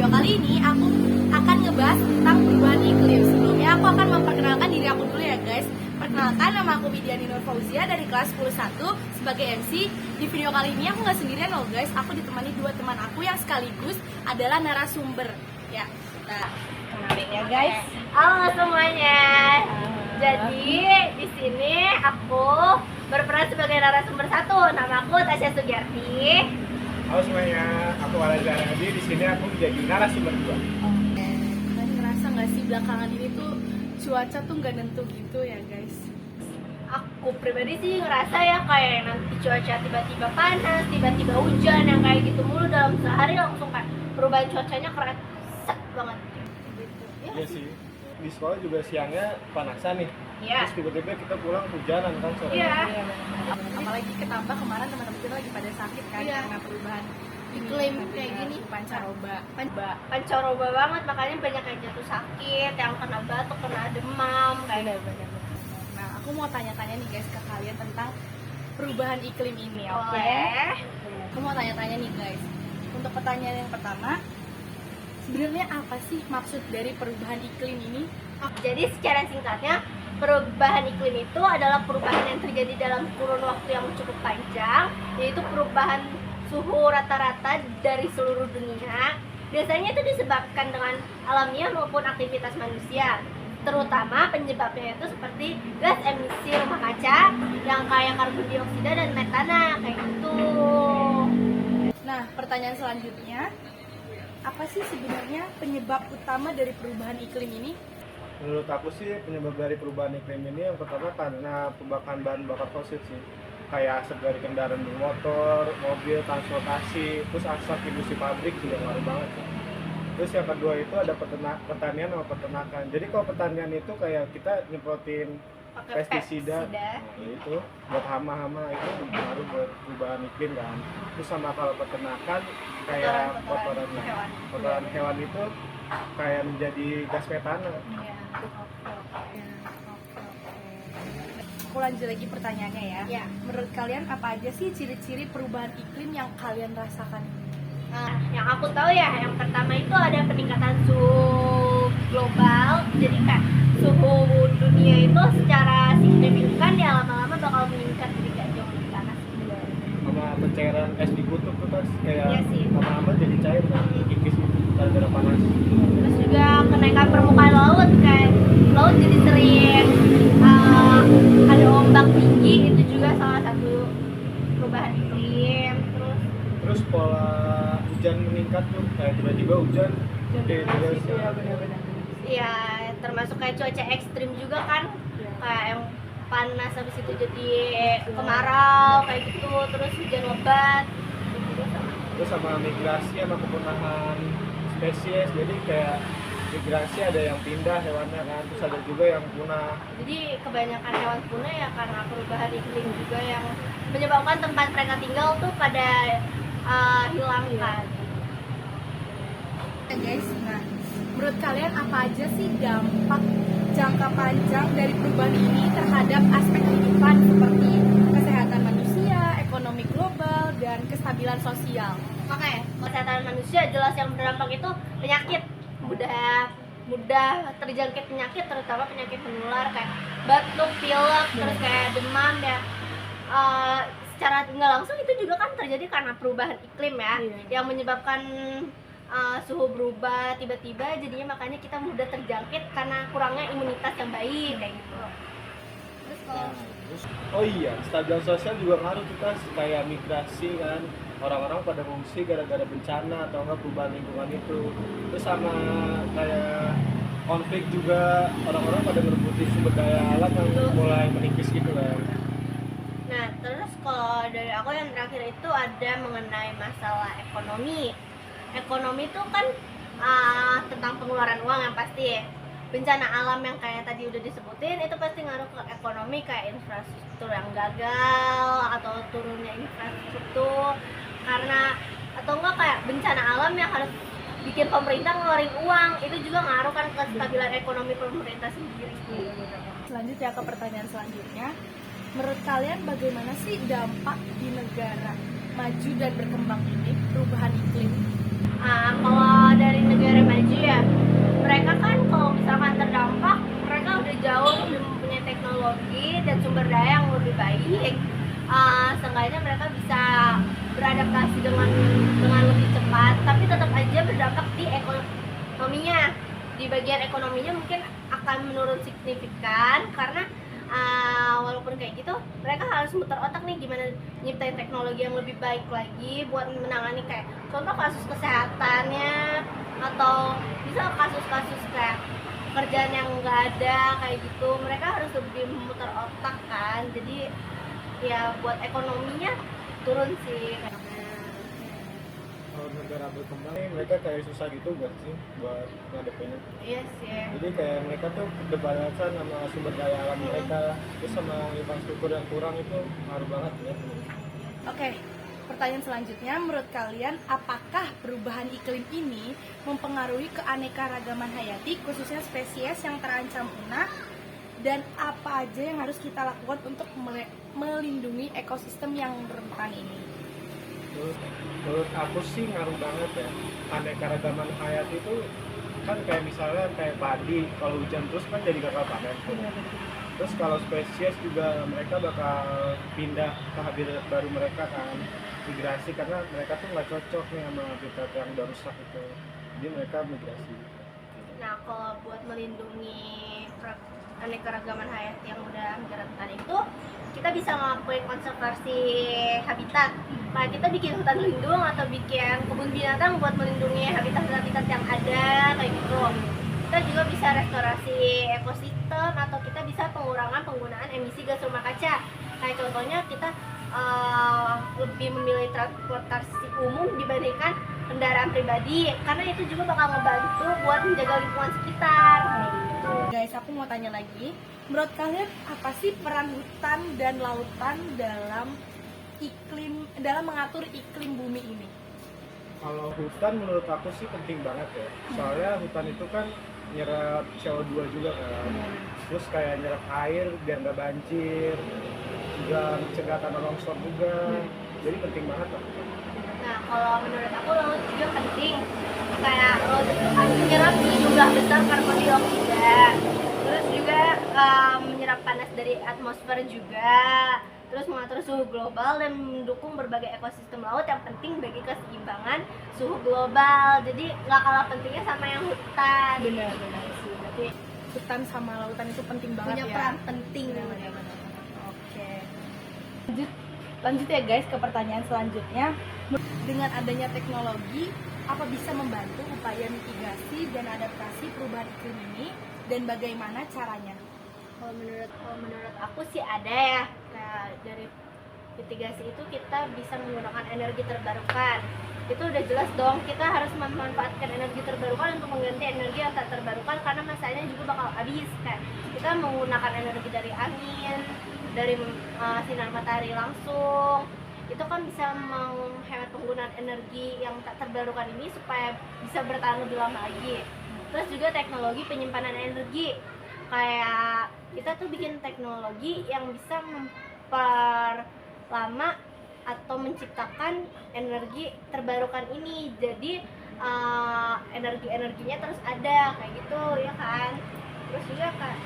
video kali ini aku akan ngebahas tentang perubahan iklim. Sebelumnya aku akan memperkenalkan diri aku dulu ya guys. Perkenalkan, nama aku Widiani Nur Fauzia dari kelas 10-1 sebagai MC. Di video kali ini aku nggak sendirian loh guys, aku ditemani dua teman aku yang sekaligus adalah narasumber. Ya, kita kenalin ya guys. Halo semuanya. Jadi di sini aku berperan sebagai narasumber satu. Nama aku Tasya Sugiyarti. Halo semuanya, aku Walaza Hadi. Di sini aku menjadi narasumber 2. Oke, kalian ngerasa nggak sih belakangan ini tuh cuaca tuh nggak nentu gitu ya guys? Aku pribadi sih ngerasa ya kayak nanti cuaca tiba-tiba panas, tiba-tiba hujan, yang kayak gitu mulu dalam sehari langsung kan perubahan cuacanya kerasa banget gitu. Iya sih, di sekolah juga siangnya panasan nih. Iya. Terus tiba-tiba kita pulang hujanan kan sore. Iya. Apalagi ketambah kemarin teman-teman kita lagi pada sakit kan karena perubahan iklim kayak gini, pancaroba. Pancaroba banget, makanya banyak yang jatuh sakit, yang kena batuk, kena demam kayak gitu. Nah, aku mau tanya-tanya nih guys ke kalian tentang perubahan iklim ini, oke? Boleh. Aku mau tanya-tanya nih guys. Untuk pertanyaan yang pertama, sebenarnya apa sih maksud dari perubahan iklim ini? Jadi secara singkatnya, perubahan iklim itu adalah perubahan yang terjadi dalam kurun waktu yang cukup panjang, yaitu perubahan suhu rata-rata dari seluruh dunia. Biasanya itu disebabkan dengan alamiah maupun aktivitas manusia. Terutama penyebabnya itu seperti gas emisi rumah kaca yang kayak karbon dioksida dan metana kayak gitu. Nah, pertanyaan selanjutnya, apa sih sebenarnya penyebab utama dari perubahan iklim ini? Menurut aku sih penyebab dari perubahan iklim ini yang pertama karena pembakaran bahan bakar fosil sih. Kayak asap dari kendaraan bermotor, mobil, transportasi, terus asap industri pabrik juga ngaruh banget sih. Terus yang kedua itu ada pertanian sama peternakan. Jadi kalau pertanian itu kayak kita nyemprotin Pakai pestisida, nah, itu buat hama-hama itu ngaruh buat perubahan iklim kan. Terus sama kalau peternakan kayak kotoran hewan itu kayak menjadi gas metana. Iya. Aku lanjut lagi pertanyaannya ya. Ya. Menurut kalian apa aja sih ciri-ciri perubahan iklim yang kalian rasakan? Nah, yang aku tahu ya, yang pertama itu ada peningkatan suhu global. Jadi kan suhu dunia itu secara signifikan ya lama-lama bakal meningkat, jadi gak jauh lebih panas gitu. Sama pencairan es di kutub tuh kan kayak Iya sih. lama-lama jadi cair kan, kikis gitu gara-gara panas. Terus juga kenaikan permukaan laut, kayak laut jadi sering ada ombak tinggi, itu juga salah satu perubahan iklim. Terus pola hujan meningkat tuh kayak tiba-tiba hujan gede terus. Iya, termasuk kayak cuaca ekstrim juga kan, kayak yang panas habis itu jadi kemarau kayak gitu, terus hujan lebat. Terus sama migrasi sama kepunahan spesies, jadi kayak migrasi ada yang pindah hewannya kan, terus ada juga yang punah. Jadi kebanyakan hewan punah ya karena perubahan iklim juga yang menyebabkan tempat mereka tinggal tuh pada hilang kan. Ya guys, nah menurut kalian apa aja sih dampak jangka panjang dari perubahan ini terhadap aspek kehidupan seperti kesehatan manusia, ekonomi global, dan kestabilan sosial? Oke, kesehatan manusia jelas yang berdampak itu penyakit, mudah terjangkit penyakit, terutama penyakit menular kayak batuk, pilek, terus kayak demam ya. Secara nggak langsung itu juga kan terjadi karena perubahan iklim ya, yang menyebabkan suhu berubah tiba-tiba, jadinya makanya kita mudah terjangkit karena kurangnya imunitas yang baik kayak gitu. Terus kalau Oh iya, kestabilan sosial juga ngaruh kita, kayak migrasi kan, orang-orang pada mengungsi gara-gara bencana atau enggak perubahan lingkungan itu. Terus sama kayak konflik juga, orang-orang pada merebuti sumber daya alam yang mulai menipis gitu kan. Nah, terus kalau dari aku yang terakhir itu ada mengenai masalah ekonomi. Ekonomi itu kan tentang pengeluaran uang yang pasti ya. Bencana alam yang kayak tadi udah disebutin itu pasti ngaruh ke ekonomi, kayak infrastruktur yang gagal atau turunnya infrastruktur karena, atau enggak kayak bencana alam yang harus bikin pemerintah ngeluarin uang, itu juga ngaruh kan ke kestabilan ekonomi pemerintah sendiri. Selanjutnya ke pertanyaan selanjutnya, menurut kalian bagaimana sih dampak di negara maju dan berkembang ini perubahan iklim? Kalau dari negara maju ya, mereka kan kalau misalkan terdampak, mereka udah jauh lebih mempunyai teknologi dan sumber daya yang lebih baik. Seenggaknya mereka bisa beradaptasi dengan lebih cepat, tapi tetap aja berdampak di ekonominya. Di bagian ekonominya mungkin akan menurun signifikan karena walaupun kayak gitu, mereka harus muter otak nih gimana nyiptain teknologi yang lebih baik lagi buat menangani kayak contoh kasus kesehatannya, atau bisa kasus-kasus kayak kerjaan yang nggak ada kayak gitu. Mereka harus lebih memutar otak kan, jadi ya buat ekonominya turun sih. Kalau negara berkembang mereka kayak susah gitu gak sih buat ngadepinnya? Iya sih. Jadi kayak mereka tuh keterbatasan sama sumber daya alam mereka, terus sama infrastruktur yang kurang itu ngaruh banget ya. Oke, pertanyaan selanjutnya, menurut kalian apakah perubahan iklim ini mempengaruhi keanekaragaman hayati khususnya spesies yang terancam punah, dan apa aja yang harus kita lakukan untuk melindungi ekosistem yang rentan ini? Menurut aku sih ngaruh banget ya. Keanekaragaman hayati itu kan kayak misalnya kayak padi, kalau hujan terus kan jadi gagal panen. Terus kalau spesies juga mereka bakal pindah ke habitat baru mereka kan, migrasi, karena mereka tuh nggak cocok nih sama habitat yang udah rusak itu, jadi mereka migrasi. Nah, kalau buat melindungi keanekaragaman hayati yang udah rentan itu, kita bisa ngelakuin konservasi habitat. Nah, kita bikin hutan lindung atau bikin kebun binatang buat melindungi habitat-habitat yang ada kayak gitu. Kita juga bisa restorasi ekosistem, atau kita bisa pengurangan penggunaan emisi gas rumah kaca. Kayak contohnya kita lebih memilih transportasi umum dibandingkan kendaraan pribadi, karena itu juga bakal ngebantu buat menjaga lingkungan sekitar. Guys, aku mau tanya lagi, menurut kalian apa sih peran hutan dan lautan dalam mengatur iklim bumi ini? Kalau hutan menurut aku sih penting banget ya, soalnya hutan itu kan nyerap CO2 juga kan, terus kayak nyerap air biar nggak banjir, juga mencegah tanah longsor juga, jadi penting banget lah. Nah, kalau menurut aku laut juga penting. Kayak laut itu kan menyerap jumlah besar karbon dioksida, terus juga menyerap panas dari atmosfer juga, terus mengatur suhu global dan mendukung berbagai ekosistem laut yang penting bagi keseimbangan suhu global. Jadi nggak kalah pentingnya sama yang hutan. Benar sih, berarti hutan sama lautan itu penting banget Punya ya. peran penting. Benar. Oke. Lanjut ya guys ke pertanyaan selanjutnya. Dengan adanya teknologi, apa bisa membantu upaya mitigasi dan adaptasi perubahan iklim ini, dan bagaimana caranya? Kalau menurut aku sih ada ya. Nah, dari mitigasi itu kita bisa menggunakan energi terbarukan. Itu udah jelas dong, kita harus memanfaatkan energi terbarukan untuk mengganti energi yang tak terbarukan, karena masanya juga bakal habis. Kayak kita menggunakan energi dari angin, dari sinar matahari langsung, itu kan bisa menghemat penggunaan energi yang tak terbarukan ini supaya bisa bertahan lebih lama lagi. Terus juga teknologi penyimpanan energi, kayak kita tuh bikin teknologi yang bisa memperlama atau menciptakan energi terbarukan ini, jadi energi-energinya terus ada kayak gitu ya kan. Terus juga kan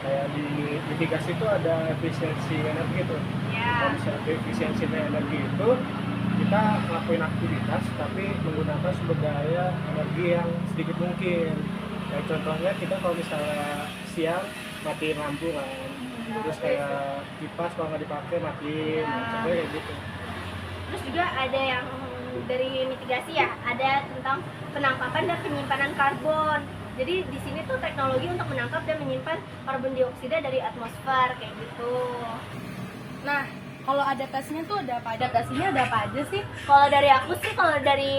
Kayak di mitigasi itu ada efisiensi energi tuh. ya, Kalau misalnya efisiensi energi itu kita ngelakuin aktivitas tapi menggunakan sumber daya energi yang sedikit mungkin. Kayak contohnya kita kalau misalnya siang matiin lampu kan, terus kayak kipas kalau nggak dipakai matiin, contohnya kayak gitu. terus juga ada yang dari mitigasi ya, ada tentang penangkapan dan penyimpanan karbon. Jadi di sini tuh teknologi untuk menangkap dan menyimpan karbon dioksida dari atmosfer kayak gitu. Nah, kalau adaptasinya tuh ada apa? Adaptasinya ada apa aja sih? Kalau dari aku sih, kalau dari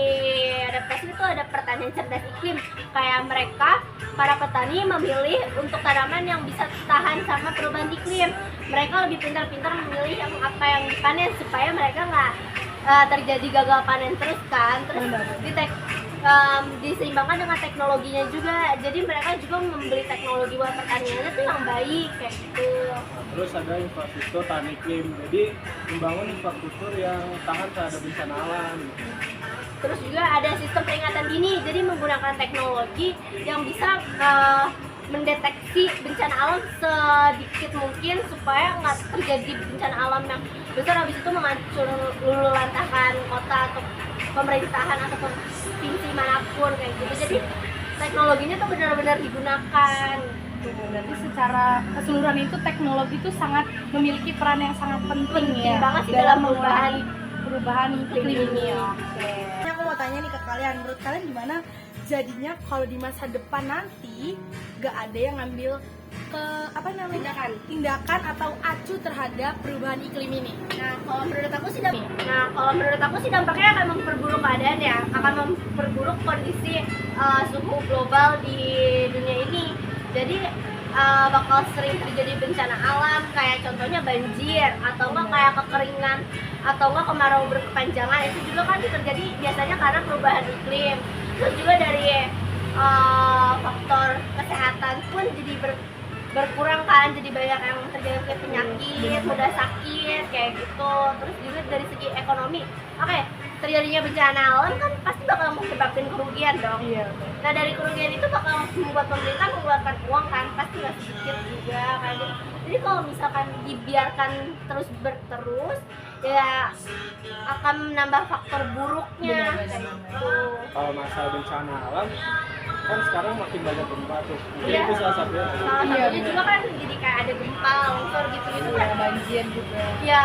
adaptasi itu ada pertanian cerdas iklim. Kayak mereka, para petani memilih untuk tanaman yang bisa tahan sama perubahan iklim. Mereka lebih pintar-pintar memilih yang apa yang dipanen supaya mereka nggak terjadi gagal panen terus kan. Terus diseimbangkan dengan teknologinya juga. Jadi mereka juga membeli teknologi buat pertaniannya tuh yang baik kayak gitu. Terus ada infrastruktur tahan iklim, jadi membangun infrastruktur yang tahan terhadap bencana alam. Terus juga ada sistem peringatan dini, jadi menggunakan teknologi yang bisa mendeteksi bencana alam sedikit mungkin supaya nggak terjadi bencana alam yang besar habis itu menghancur lulu lantakan kota atau pemerintahan atau provinsi manapun kayak gitu. Jadi teknologinya tuh benar-benar digunakan. Berarti secara keseluruhan itu teknologi itu sangat memiliki peran yang sangat penting ya banget sih dalam perubahan iklim ini. Oke. Aku mau tanya nih ke kalian, menurut kalian gimana jadinya kalau di masa depan nanti gak ada yang ngambil ke tindakan atau acu terhadap perubahan iklim ini? Nah, kalau menurut aku sih dampaknya akan memperburuk keadaan ya, akan memperburuk kondisi suhu global di dunia ini. Jadi bakal sering terjadi bencana alam kayak contohnya banjir atau enggak kayak kekeringan atau enggak kemarau berkepanjangan. Itu juga kan terjadi biasanya karena perubahan iklim. Terus juga dari faktor kesehatan pun jadi berkurang kan, jadi banyak yang terjadi penyakit, mudah sakit kayak gitu. Terus juga dari segi ekonomi, terjadinya bencana alam kan pasti bakal menyebabkan kerugian dong. Iya. Nah dari kerugian itu bakal membuat pemerintah mengeluarkan uang kan, pasti nggak sedikit juga kan. Jadi kalau misalkan dibiarkan terus berterus, ya akan menambah faktor buruknya kayak gitu. Kalau masalah bencana alam kan sekarang makin banyak gempa tuh. Mungkin Iya. itu salah satunya. Salah satunya juga kan jadi kayak ada gempa, longsor gitu-gitu kan. Banjir juga. Ya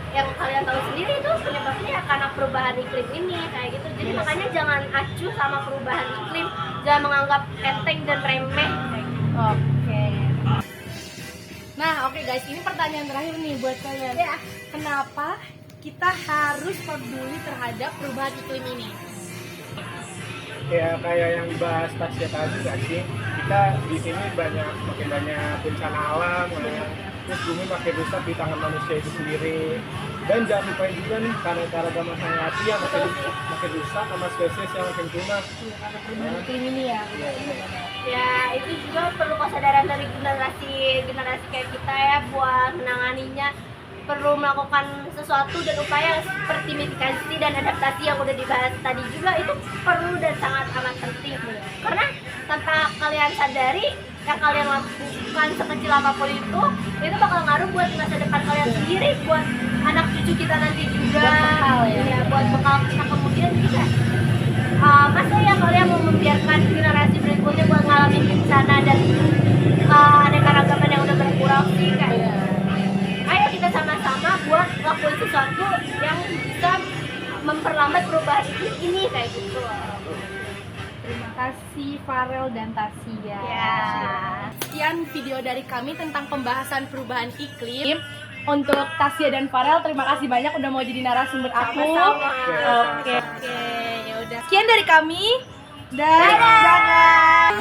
yang kalian tahu sendiri itu penyebabnya ya karena perubahan iklim ini kayak gitu. Jadi makanya jangan acuh sama perubahan iklim, jangan menganggap enteng dan remeh kayak gitu. Oke. Nah, oke guys, ini pertanyaan terakhir nih buat kalian. Ya. Kenapa kita harus peduli terhadap perubahan iklim ini? Ya kayak yang bahas Tasya tadi gak sih, kita di sini makin banyak bencana alam, terus bumi makin rusak di tangan manusia itu sendiri. Dan jangan lupain juga nih karena keragaman hayati yang makin rusak sama spesies yang makin punah. Karena perubahan iklim ini ya. Ya itu juga perlu kesadaran dari generasi kayak kita ya buat menanganinya. Perlu melakukan sesuatu dan upaya seperti mitigasi dan adaptasi yang udah dibahas tadi juga itu perlu dan sangat amat penting. Karena tanpa kalian sadari yang kalian lakukan sekecil apapun itu bakal ngaruh buat masa depan kalian sendiri, buat anak cucu kita nanti juga, buat bekal kita kemudian juga. Masa ya kalian mau membiarkan generasi berikutnya buat ngalamin bencana dan aneka-ragaman yang udah berkurang sih kayak. Ayo kita sama-sama buat lakuin sesuatu yang bisa memperlambat perubahan iklim ini kayak gitu. Terima kasih Farel dan Tasya. Ya. Sekian video dari kami tentang pembahasan perubahan iklim. Untuk Tasya dan Farel, terima kasih banyak udah mau jadi narasumber aku. Sama-sama. Oke, ya udah. Sekian dari kami. Dadah.